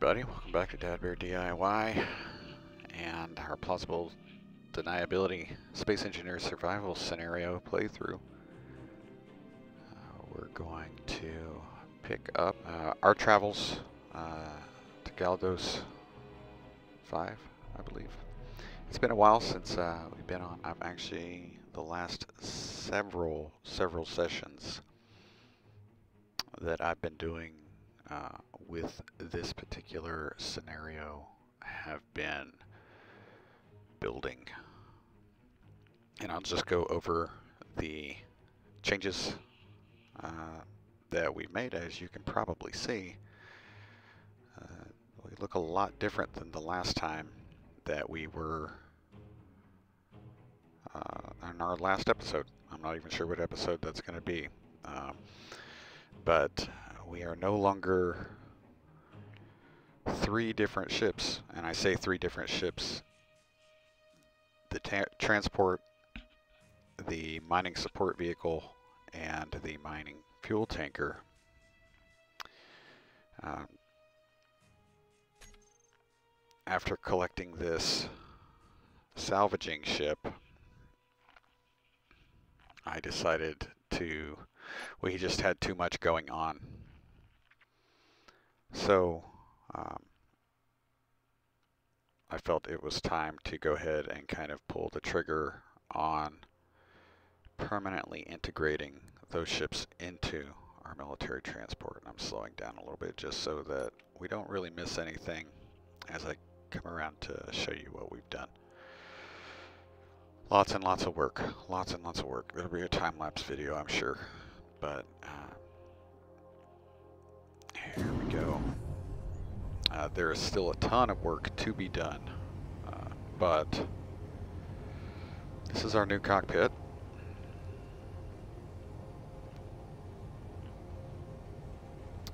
everybody, welcome back to Dadbear DIY and our Plausible Deniability Space Engineer Survival scenario playthrough. We're going to pick up our travels to Galdos 5, I believe. It's been a while since we've been on. I'm actually the last several sessions that I've been doing with this particular scenario have been building, and I'll just go over the changes that we've made. As you can probably see, we look a lot different than the last time that we were in our last episode. I'm not even sure what episode that's going to be, but we are no longer 3 different ships, and I say 3 different ships: the transport, the mining support vehicle, and the mining fuel tanker. After collecting this salvaging ship, I decided we just had too much going on. So I felt it was time to go ahead and kind of pull the trigger on permanently integrating those ships into our military transport. I'm slowing down a little bit just so that we don't really miss anything as I come around to show you what we've done. Lots and lots of work. Lots and lots of work. There'll be a time-lapse video, I'm sure. But here we go. There is still a ton of work to be done, but this is our new cockpit.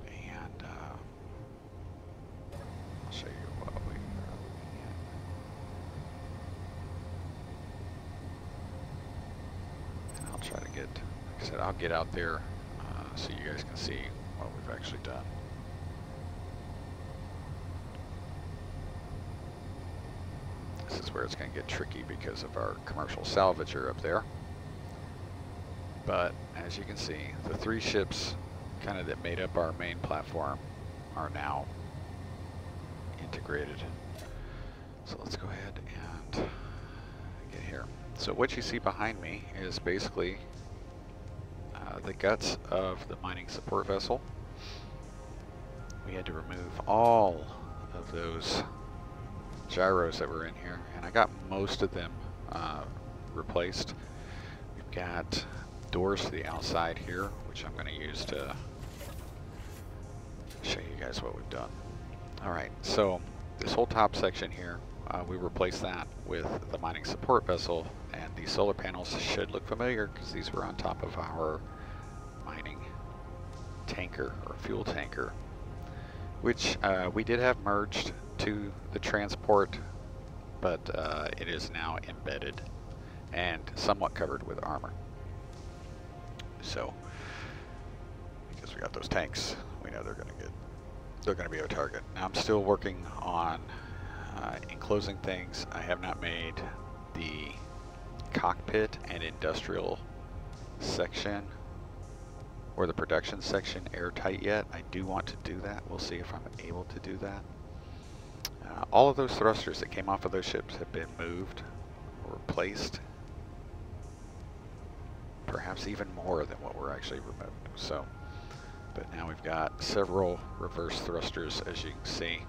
And I'll show you what we are looking at. And I'll try to get, like I said, I'll get out there so you guys can see what we've actually done. This is where it's going to get tricky because of our commercial salvager up there. But as you can see, the 3 ships kind of that made up our main platform are now integrated. So let's go ahead and get here. So what you see behind me is basically the guts of the mining support vessel. We had to remove all of those gyros that were in here, and I got most of them replaced. We've got doors to the outside here, which I'm going to use to show you guys what we've done. Alright, so this whole top section here, we replaced that with the mining support vessel, and these solar panels should look familiar because these were on top of our mining tanker or fuel tanker, which we did have merged to the transport, but it is now embedded and somewhat covered with armor. So because we got those tanks, we know they're going to be our target. Now I'm still working on enclosing things. I have not made the cockpit and industrial section or the production section airtight yet. I do want to do that. We'll see if I'm able to do that. All of those thrusters that came off of those ships have been moved or replaced, perhaps even more than what were actually removed. So, but now we've got several reverse thrusters, as you can see.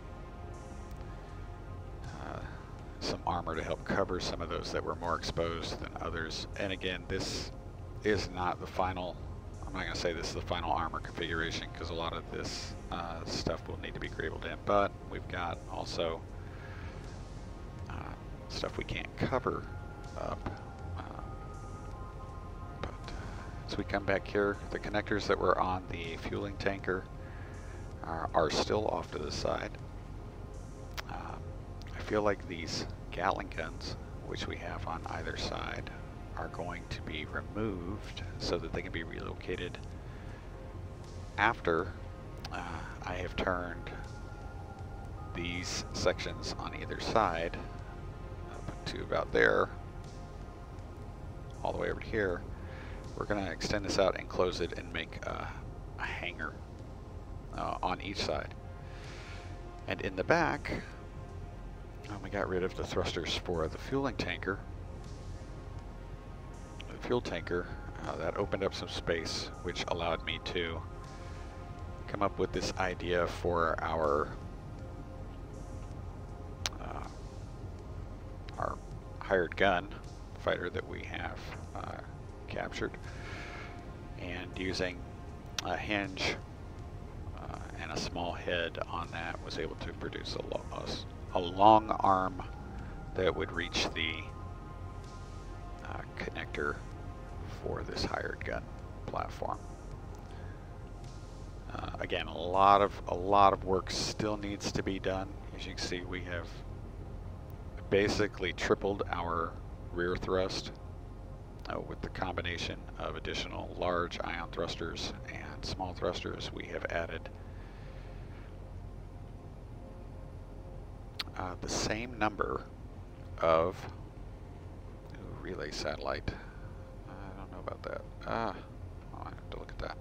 Some armor to help cover some of those that were more exposed than others. And again, this is not the final, I'm not going to say this is the final armor configuration because a lot of this stuff will need to be grabled in, but we've got also stuff we can't cover up. But as we come back here, the connectors that were on the fueling tanker are still off to the side. I feel like these Gatling guns, which we have on either side, are going to be removed so that they can be relocated after I have turned these sections on either side, up to about there, all the way over to here, we're going to extend this out and close it and make a hanger on each side. And in the back, we got rid of the thrusters for the fueling tanker. The fuel tanker, that opened up some space, which allowed me to come up with this idea for our hired gun fighter that we have captured, and using a hinge and a small head on that was able to produce a long arm that would reach the connector for this hired gun platform. Again, a lot of work still needs to be done. As you can see, we have basically tripled our rear thrust with the combination of additional large ion thrusters and small thrusters. We have added the same number of relay satellite. I don't know about that. I have to look at that.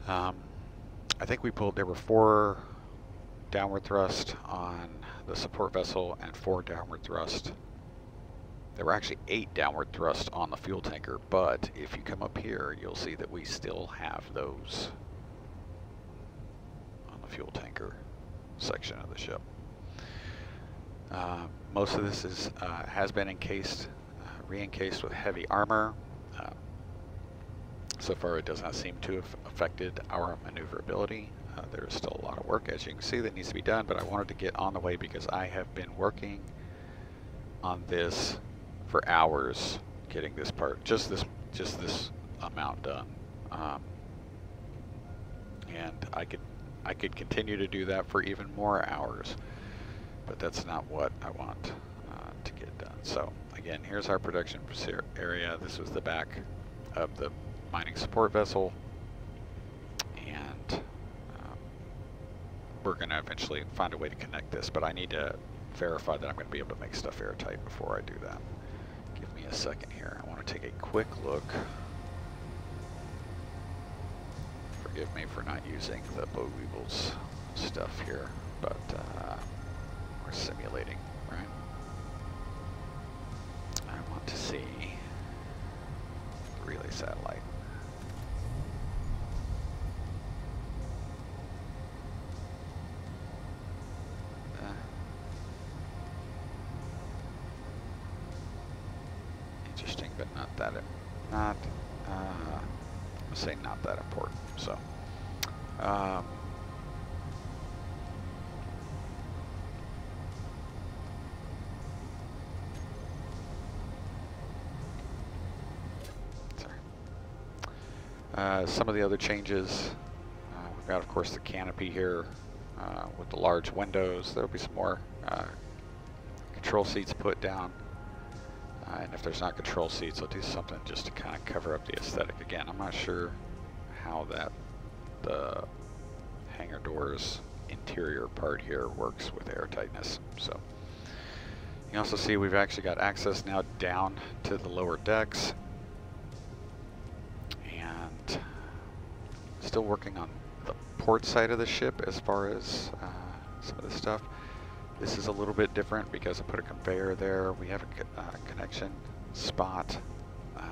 I think there were 4 downward thrust on the support vessel and 4 downward thrust. There were actually 8 downward thrust on the fuel tanker, but if you come up here, you'll see that we still have those on the fuel tanker section of the ship. Most of this has been encased, re-encased with heavy armor. So far, it does not seem to have affected our maneuverability. There is still a lot of work, as you can see, that needs to be done, but I wanted to get on the way because I have been working on this for hours, getting this part, just this amount done. And I could continue to do that for even more hours, but that's not what I want to get done. So again, here's our production area. This was the back of the mining support vessel, and we're going to eventually find a way to connect this, but I need to verify that I'm going to be able to make stuff airtight before I do that. Give me a second here. I want to take a quick look. Forgive me for not using the Boll Weevil's stuff here, but we're simulating, right? I want to see the relay satellite. Interesting, but not that I'll say not that important. So some of the other changes, we've got, of course, the canopy here with the large windows. There'll be some more control seats put down. And if there's not control seats, I'll do something just to kind of cover up the aesthetic. Again, I'm not sure how the hangar doors interior part here works with air tightness. So you also see we've actually got access now down to the lower decks, and still working on the port side of the ship as far as some of this stuff. This is a little bit different because I put a conveyor there. We have a connection spot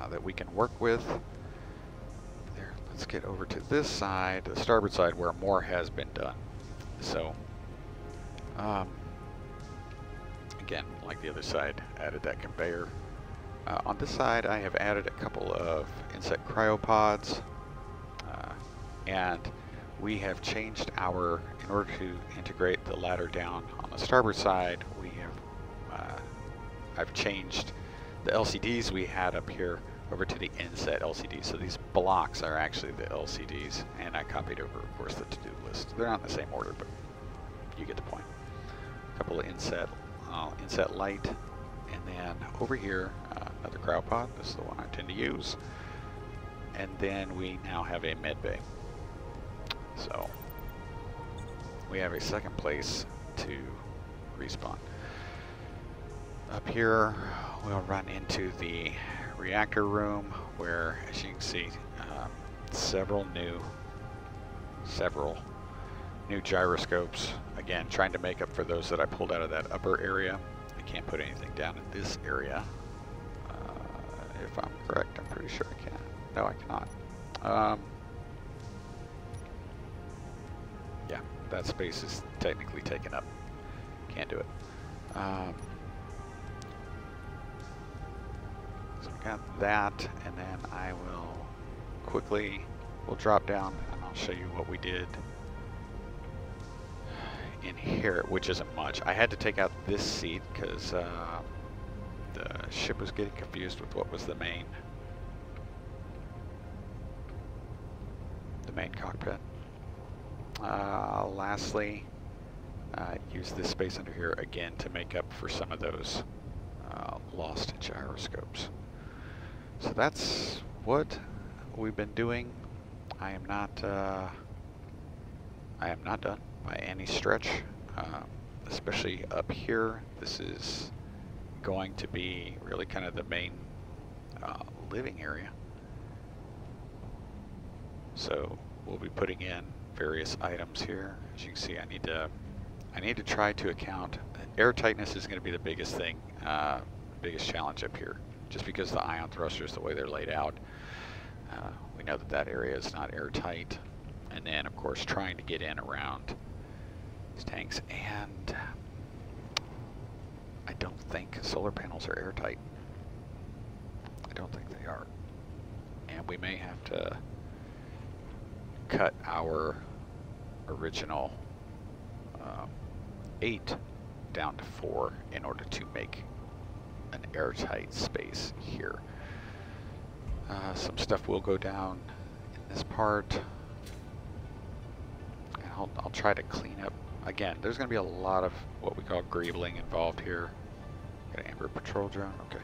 that we can work with. There, let's get over to this side, the starboard side, where more has been done. So, again, like the other side, added that conveyor. On this side, I have added a couple of insect cryopods, and we have changed in order to integrate the ladder down on the starboard side, we have, I've changed the LCDs we had up here over to the inset LCDs. So these blocks are actually the LCDs, and I copied over, of course, the to-do list. They're not in the same order, but you get the point. A couple of inset light, and then over here, another cryopod. This is the one I tend to use. And then we now have a med bay. So we have a second place to respawn. Up here, we'll run into the reactor room where, as you can see, several new gyroscopes. Again, trying to make up for those that I pulled out of that upper area. I can't put anything down in this area. If I'm correct, I'm pretty sure I can. No, I cannot. Yeah, that space is technically taken up. Can't do it. So we got that, and then I will quickly, we'll drop down and I'll show you what we did in here, which isn't much. I had to take out this seat because the ship was getting confused with what was the main cockpit. Lastly, use this space under here again to make up for some of those lost gyroscopes. So that's what we've been doing. I am not done by any stretch, especially up here. This is going to be really kind of the main living area. So we'll be putting in various items here. As you can see, I need to try to account. Airtightness is going to be the biggest thing, biggest challenge up here, just because the ion thrusters, the way they're laid out. We know that that area is not airtight. And then, of course, trying to get in around these tanks. And I don't think solar panels are airtight. I don't think they are. And we may have to cut our original 8 down to 4 in order to make an airtight space here. Some stuff will go down in this part. And I'll try to clean up. Again, there's going to be a lot of what we call greebling involved here. Got an Amber patrol drone. Okay.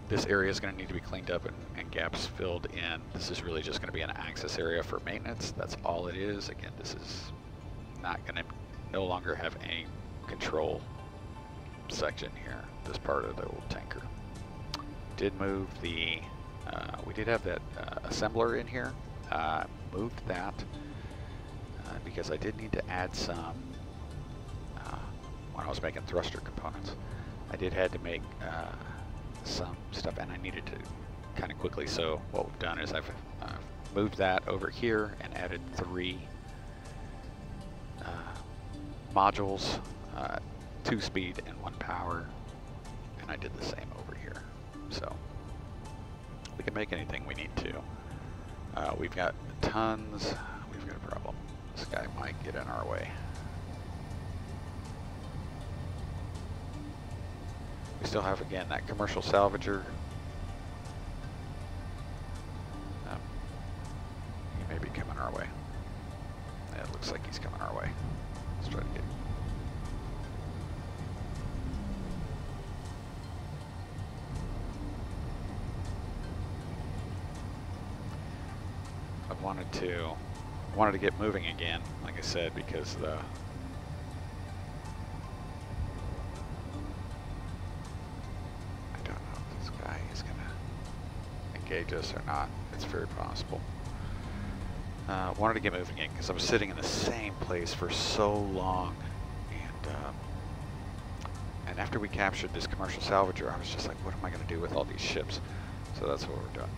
This area is going to need to be cleaned up and gaps filled in. This is really just going to be an access area for maintenance. That's all it is. Again, this is not going to no longer have any control section here, this part of the old tanker. Did move the, we did have that assembler in here. Moved that because I did need to add some, when I was making thruster components, I did had to make some stuff, and I needed to kind of quickly. So what we've done is I've moved that over here and added 3 modules, 2 speed and 1 power, and I did the same over here. So we can make anything we need to. We've got tons. We've got a problem. This guy might get in our way. We still have, again, that commercial salvager. He may be coming our way. Yeah, it looks like he's coming our way. Let's try to get him. I wanted to get moving again, like I said, because the engage us or not. It's very possible. Wanted to get moving again because I was sitting in the same place for so long, and after we captured this commercial salvager, I was just like, what am I going to do with all these ships? So that's what we're doing.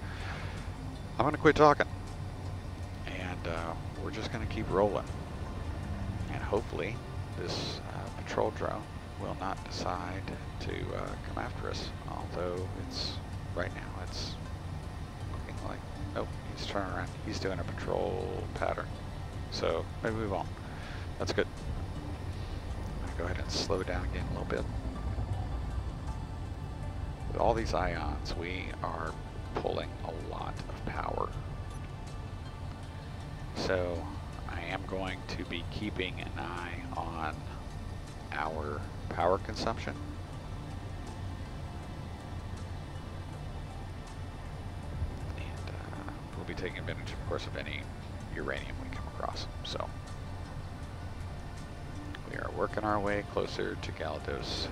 I'm going to quit talking, and we're just going to keep rolling, and hopefully this patrol drone will not decide to come after us, although it's right now it's like, nope, he's turning around. He's doing a patrol pattern. So maybe we won't. That's good. I'm gonna go ahead and slow down again a little bit. With all these ions, we are pulling a lot of power. So I am going to be keeping an eye on our power consumption. Be taking advantage, of course, of any uranium we come across. So working our way closer to Galados.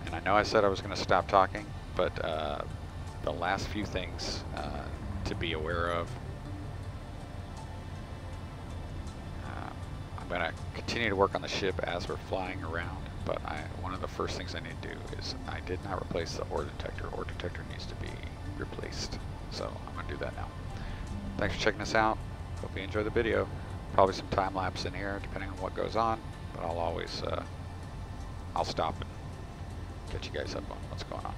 And I know I said I was going to stop talking, but the last few things to be aware of. I'm going to continue to work on the ship as we're flying around, but one of the first things I need to do is I did not replace the ore detector. Ore detector needs to be replaced, so I'm going to do that now. Thanks for checking us out. Hope you enjoy the video. Probably some time lapse in here depending on what goes on, but I'll always I'll stop and catch you guys up on what's going on.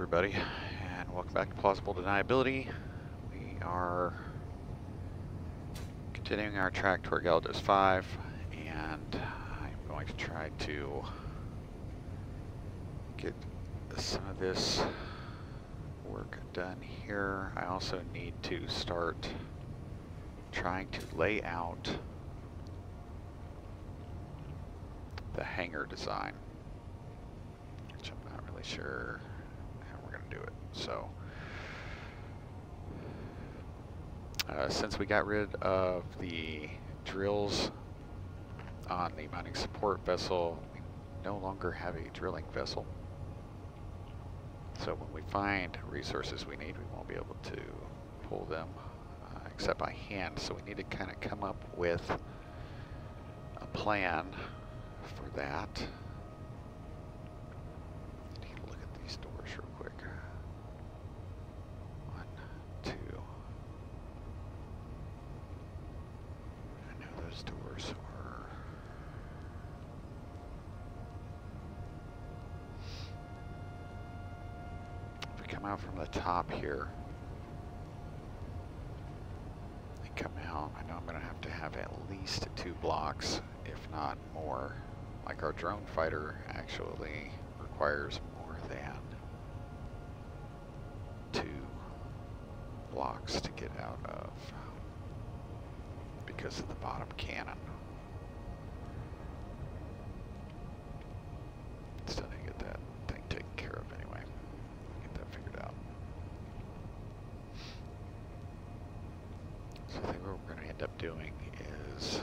everybody, and welcome back to Plausible Deniability. We are continuing our track toward Galdos 5, and I'm going to try to get some of this work done here. I also need to start trying to lay out the hangar design, which I'm not really sure how we're going to do it. So, since we got rid of the drills on the mining support vessel, we no longer have a drilling vessel. So when we find resources we need, we won't be able to pull them except by hand. So we need to kind of come up with a plan for that. Take a look at these doors real quick. 1, 2. I know those doors are... If we come out from the top here, and come out, I know I'm going to have at least 2 blocks, if not more. Like our drone fighter actually requires more than 2 blocks to get out of because of the bottom cannon. Still need to get that thing taken care of anyway. Get that figured out. So I think what we're going to end up doing is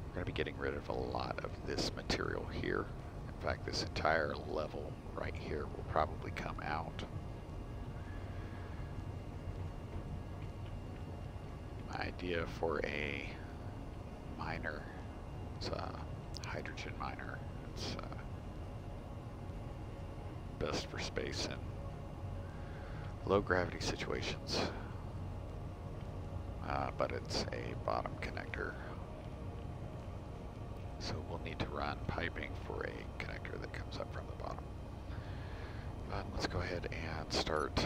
we're going to be getting rid of a lot of this material here. In fact, this entire level right here will probably come out. My idea for a miner, it's a hydrogen miner. It's best for space and low gravity situations, but it's a bottom connector. So we'll need to run piping for a connector that comes up from the bottom. But let's go ahead and start.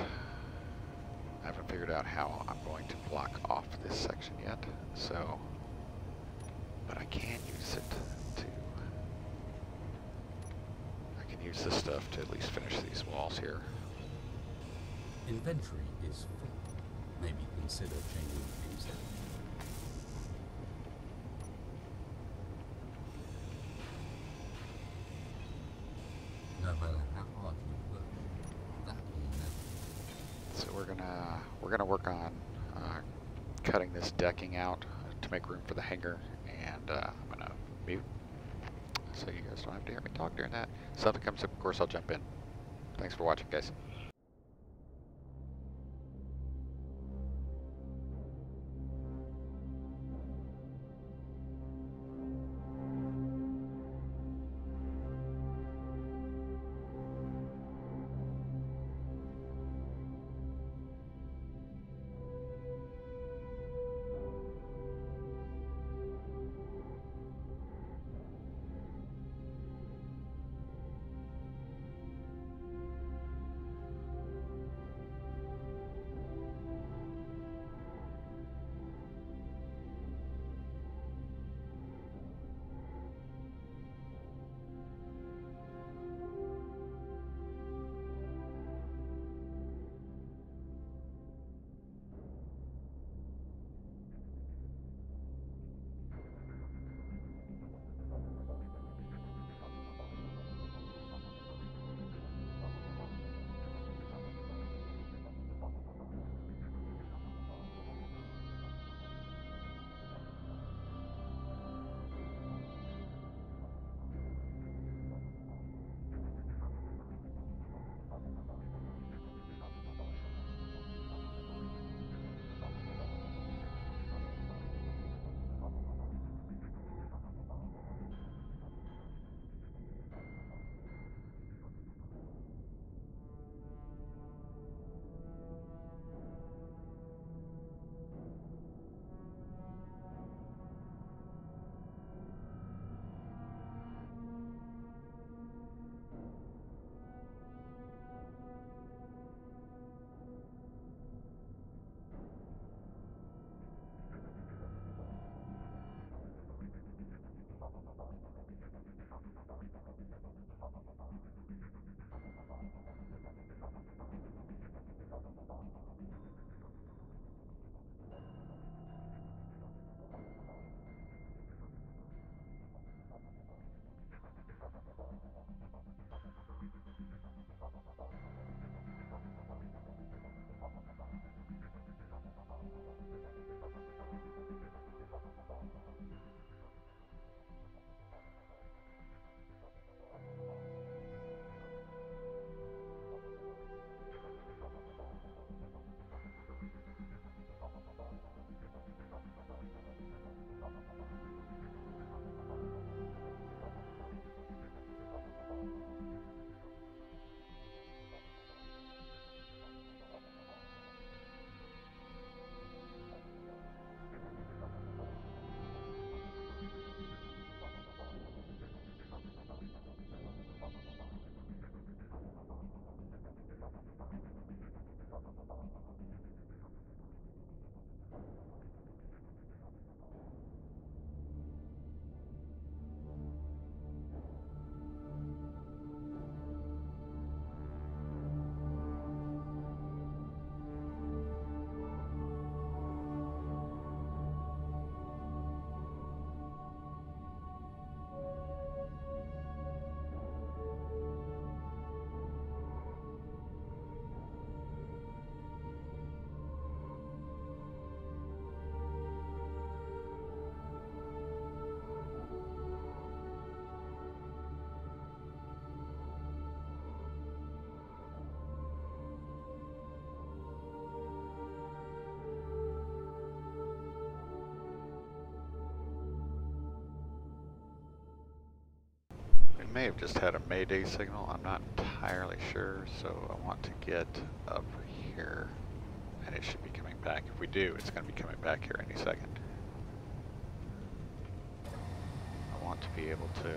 I haven't figured out how I'm going to block off this section yet, so, but I can use it to, I can use this stuff to at least finish these walls here. Inventory is full. Maybe consider changing things out. No matter how hard you work, that will never. So we're gonna work on cutting this decking out to make room for the hangar, and I'm gonna mute so you guys don't have to hear me talk during that. If something comes up, of course, I'll jump in. Thanks for watching, guys. We may have just had a Mayday signal, I'm not entirely sure, so I want to get up here, and it should be coming back. If we do, it's going to be coming back here any second. I want to be able to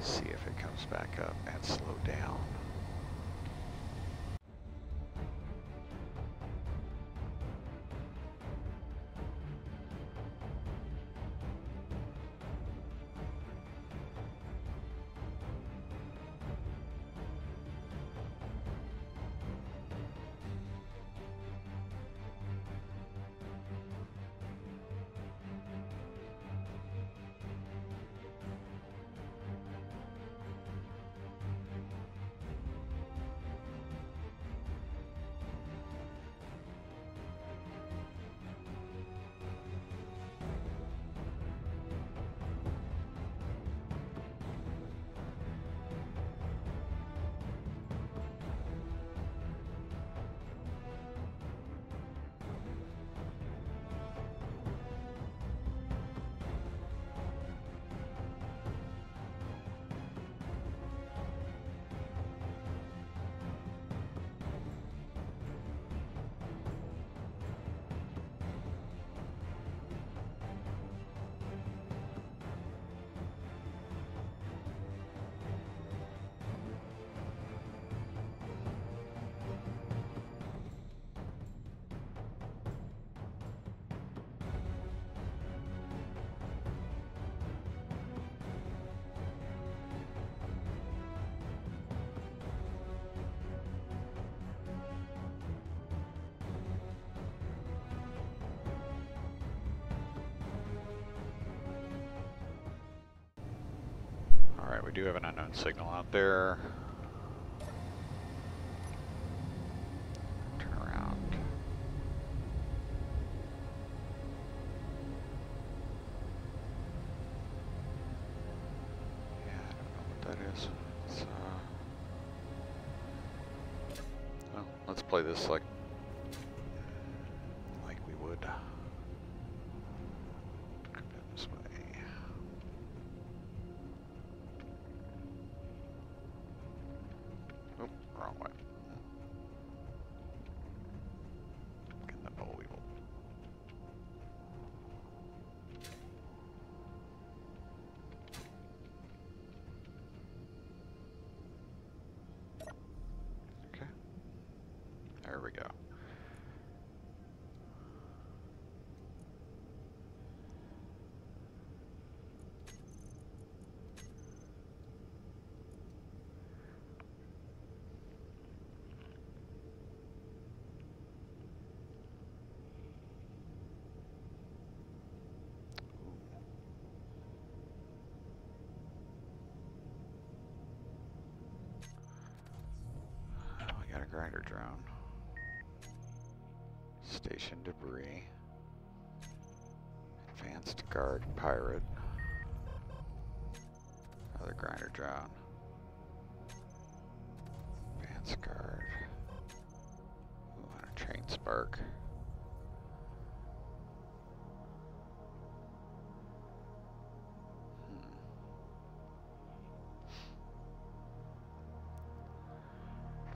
see if it comes back up and slow down. Alright, we do have an unknown signal out there. Turn around. Yeah, I don't know what that is. It's, well, let's play this like we would. Come down this way. Oh, wrong way. Getting that Boll Weevil. Okay. There we go. We got a grinder drone. Station debris. Advanced guard pirate. Another grinder drone. Advanced guard. Ooh, and a train spark.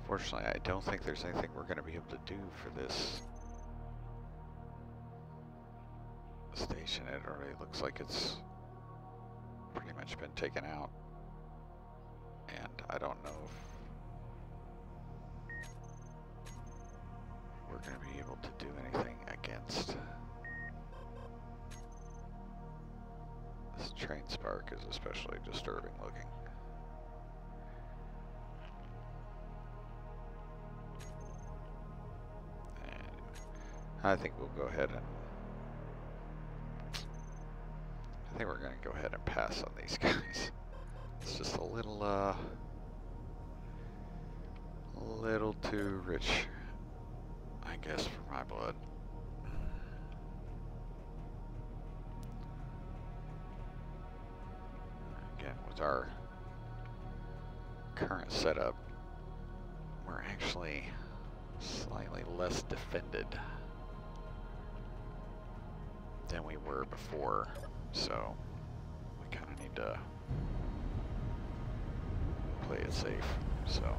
Fortunately, I don't think there's anything we're going to be able to do for this station. It already looks like it's pretty much been taken out. And I don't know if we're going to be able to do anything against this train spark. Is especially disturbing looking. I think we'll go ahead and I think we're going to go ahead and pass on these guys. It's just a little too rich, I guess, for my blood. Again, with our current setup, we're actually slightly less defended than we were before, so we kind of need to Play it safe. So.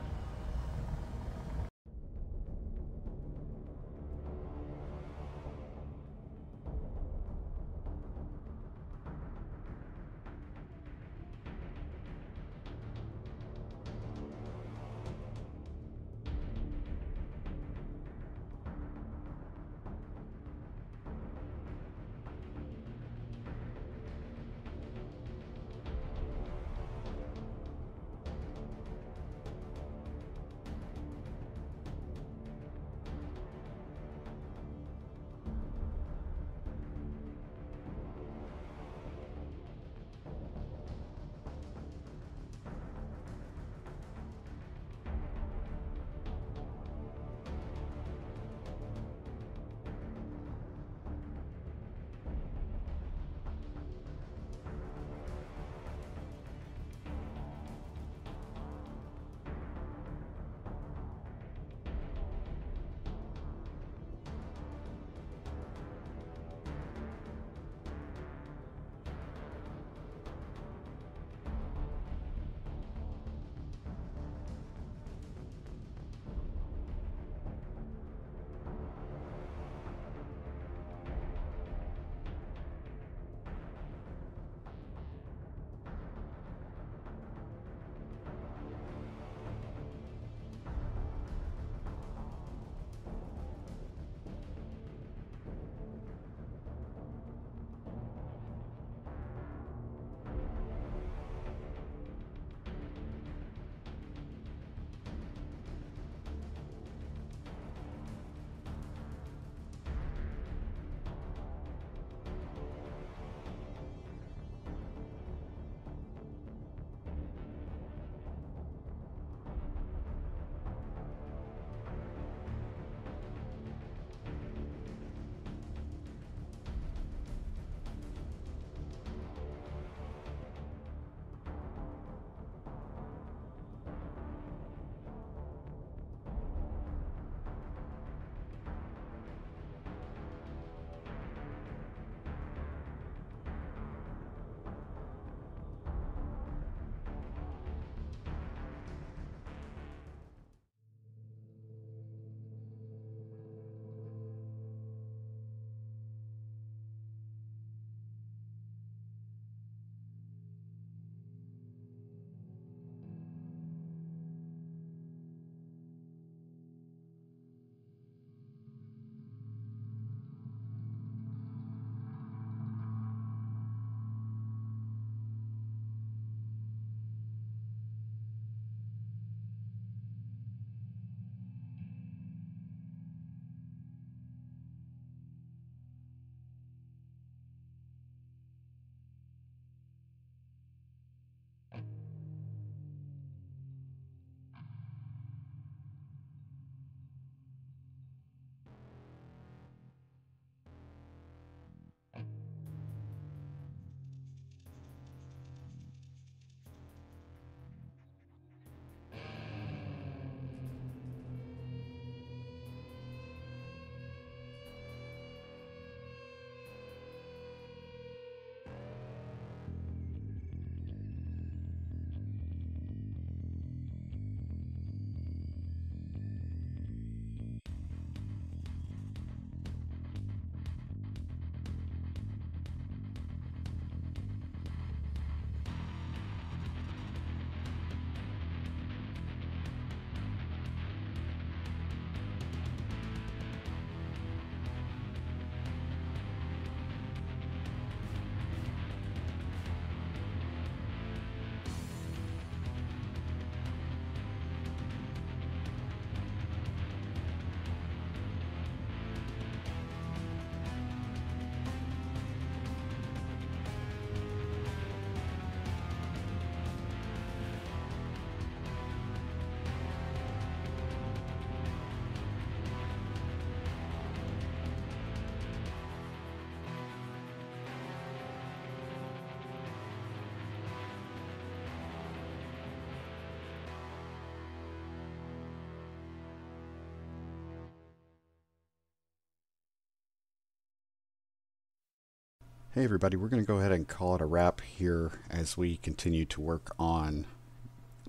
Hey everybody, we're going to go ahead and call it a wrap here as we continue to work on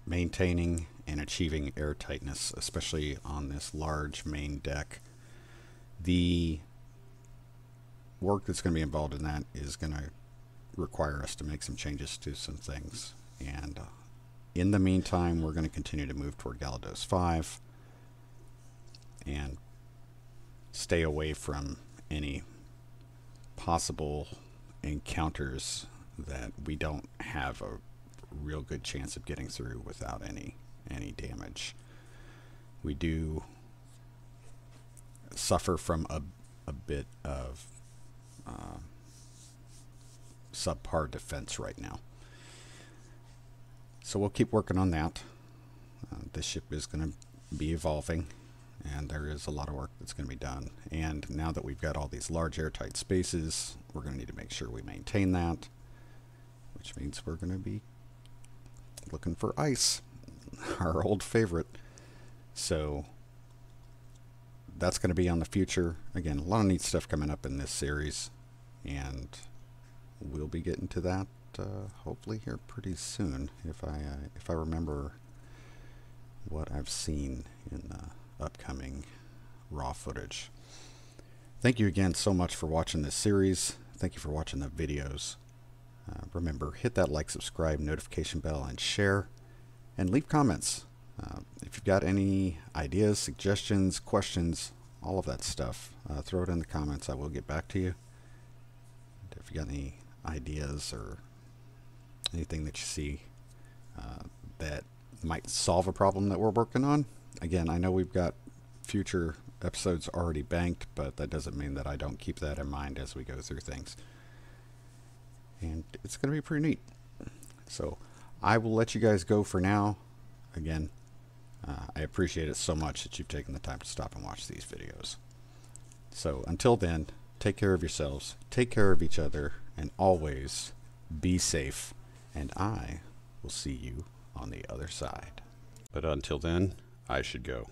maintaining and achieving airtightness, especially on this large main deck. The work that's going to be involved in that is going to require us to make some changes to some things. And in the meantime, we're going to continue to move toward Galados 5 and stay away from any possible encounters that we don't have a real good chance of getting through without any damage. We do suffer from a bit of subpar defense right now, so we'll keep working on that. This ship is going to be evolving, and there is a lot of work that's going to be done. And now that we've got all these large airtight spaces, we're going to need to make sure we maintain that, which means we're going to be looking for ice, our old favorite. So that's going to be on the future. Again, a lot of neat stuff coming up in this series, and we'll be getting to that hopefully here pretty soon, if I remember what I've seen in the upcoming raw footage. Thank you again so much for watching this series. Thank you for watching the videos. Remember, hit that like, subscribe, notification bell, and share, and leave comments. If you've got any ideas, suggestions, questions, all of that stuff, throw it in the comments. I will get back to you. And if you got any ideas or anything that you see that might solve a problem that we're working on, again, I know we've got future episodes already banked, but that doesn't mean that I don't keep that in mind as we go through things. And it's going to be pretty neat. So I will let you guys go for now. Again, I appreciate it so much that you've taken the time to stop and watch these videos. So until then, take care of yourselves, take care of each other, and always be safe. And I will see you on the other side. But until then, I should go.